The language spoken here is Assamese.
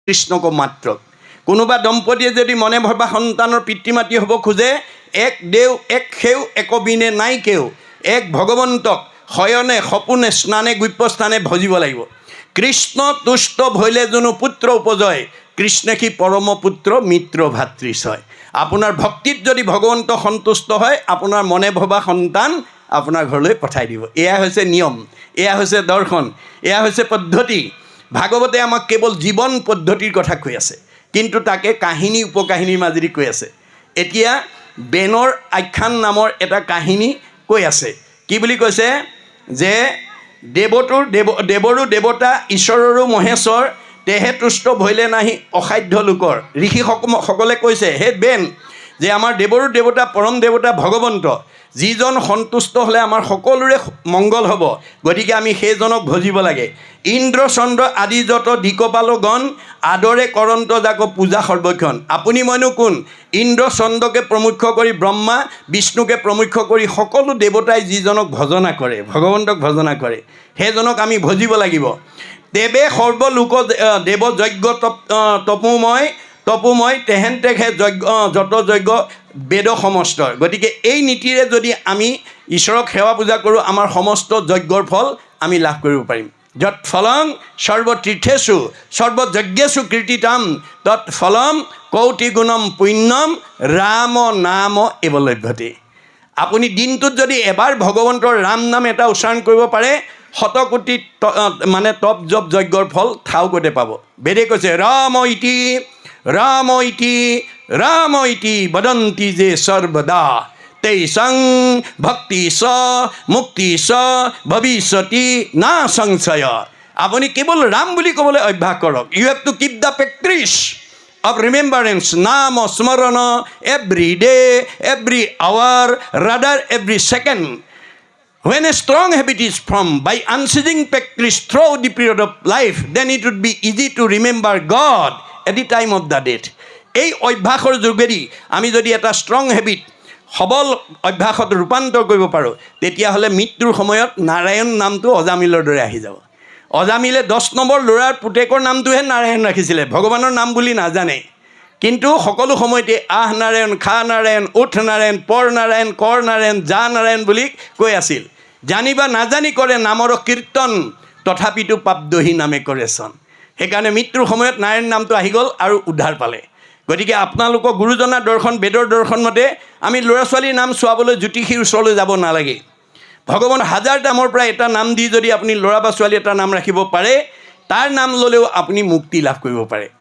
কৃষ্ণকো মাত্ৰ কোনোবা দম্পতীয়ে যদি মনে ভবা সন্তানৰ পিতৃ মাতৃ হ'ব খোজে এক দেও এক সেউ একবিনে নাই কেও এক ভগৱন্তক শয়নে সপোনে স্নানে গুপ্যস্থানে ভজিব লাগিব। কৃষ্ণ তুষ্ট ভৈলে যোনো পুত্ৰ উপজয় কৃষ্ণে কি পৰম পুত্ৰ মিত্ৰ ভাতৃছয়। আপোনাৰ ভক্তিত যদি ভগৱন্ত সন্তুষ্ট হয় আপোনাৰ মনে ভবা সন্তান আপোনাৰ ঘৰলৈ পঠাই দিব। এয়া হৈছে নিয়ম, এয়া হৈছে দৰ্শন, এয়া হৈছে পদ্ধতি। ভাগৱতে আমাক কেৱল জীৱন পদ্ধতিৰ কথা কৈ আছে, কিন্তু তাকে কাহিনী উপকাহিনীৰ মাজেদি কৈ আছে। এতিয়া বেনৰ আখ্যান নামৰ এটা কাহিনী কৈ আছে। কি বুলি কৈছে যে দেৱৰো দেৱতা ঈশ্বৰৰো মহেশ্বৰ তেহে তুষ্ট ভৈলে নাহি অসাধ্য লোকৰ। ঋষিসকলে কৈছে হে বেন যে আমাৰ দেৱৰো দেৱতা পৰম দেৱতা ভগৱন্ত, যিজন সন্তুষ্ট হ'লে আমাৰ সকলোৰে মংগল হ'ব, গতিকে আমি সেইজনক ভজিব লাগে। ইন্দ্ৰ চন্দ্ৰ আদি যত দিকপালগণ আদৰে কৰন্ত যাক পূজা সৰ্বক্ষণ। আপুনি মইনো কোন? ইন্দ্ৰ চন্দ্ৰকে প্ৰমুখ্য কৰি ব্ৰহ্মা বিষ্ণুকে প্ৰমুখ্য কৰি সকলো দেৱতাই যিজনক ভজনা কৰে, ভগৱন্তক ভজনা কৰে, সেইজনক আমি ভজিব লাগিব। দেৱে সৰ্বলোক দেৱ যজ্ঞ তপোময় তেহেন তেখে যজ্ঞ যত যজ্ঞ বেদ সমস্তৰ। গতিকে এই নীতিৰে যদি আমি ঈশ্বৰক সেৱা পূজা কৰোঁ আমাৰ সমস্ত যজ্ঞৰ ফল আমি লাভ কৰিব পাৰিম। যৎ ফলং সৰ্বতীৰ্থেষু সৰ্বযজ্ঞেষু কীৰ্তিতাম তৎ ফলম কৌটি গুণম পুণ্যম ৰাম নাম এব লভ্যতে। আপুনি দিনটোত যদি এবাৰ ভগৱন্তৰ ৰাম নাম এটা উচ্চাৰণ কৰিব পাৰে শতকোটি মানে তপ জপ যজ্ঞৰ ফল ঠাউকতে পাব। বেদে কৈছে ৰাম ইতি বদন্তি যে সৰ্বদা তেইসং ভক্তি স মুক্তি স ভৱিষ্যতি না সংশয়। আপুনি কেৱল ৰাম বুলি ক'বলৈ অভ্যাস কৰক। You have to keep the practice of remembrance, Nama Smarana, every day, every hour, rather every second. When a strong habit is formed by unceasing practice throughout the period of life, then it would be easy to remember God at the time of the death. এই অভ্যাসৰ যোগেদি আমি যদি এটা ষ্ট্ৰং হেবিট সবল অভ্যাসত ৰূপান্তৰ কৰিব পাৰোঁ তেতিয়াহ'লে মৃত্যুৰ সময়ত নাৰায়ণ নামটো অজামিলৰ দৰে আহি যাব। অজামিলে 10 নম্বৰ ল'ৰাৰ পুতেকৰ নামটোহে নাৰায়ণ ৰাখিছিলে, ভগৱানৰ নাম বুলি নাজানে। কিন্তু সকলো সময়তে আহ নাৰায়ণ, খা নাৰায়ণ, উঠ নাৰায়ণ, পৰ নাৰায়ণ, কৰ নাৰায়ণ, যা নাৰায়ণ বুলি কৈ আছিল। জানিবা নাজানি কৰে নামৰ কীৰ্তন তথাপিতো পাপদহি নামে কৰে চন। সেইকাৰণে মৃত্যুৰ সময়ত নাৰায়ণ নামটো আহি গ'ল আৰু উদ্ধাৰ পালে। গতিকে আপোনালোকক গুৰুজনাৰ দৰ্শন বেদৰ দৰ্শন মতে আমি ল'ৰা ছোৱালীৰ নাম চোৱাবলৈ জ্যোতিষীৰ ওচৰলৈ যাব নালাগে। ভগৱান হাজাৰ নামৰ পৰা এটা নাম দি যদি আপুনি ল'ৰা বা ছোৱালী এটা নাম ৰাখিব পাৰে তাৰ নাম ল'লেও আপুনি মুক্তি লাভ কৰিব পাৰে।